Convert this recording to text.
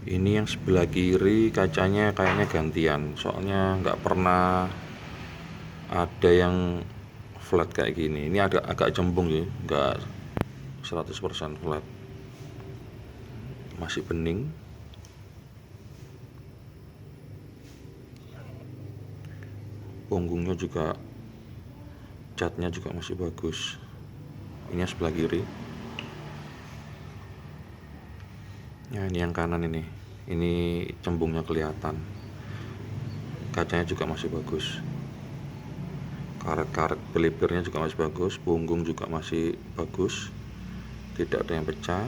Ini yang sebelah kiri kacanya kayaknya gantian, soalnya nggak pernah ada yang flat kayak gini. Ini agak cembung ya, nggak 100% flat, masih bening. Punggungnya juga, catnya juga masih bagus. Ini yang sebelah kiri. Ya, ini yang kanan ini cembungnya kelihatan. Kacanya juga masih bagus. Karet-karet belibirnya juga masih bagus. Punggung juga masih bagus, tidak ada yang pecah.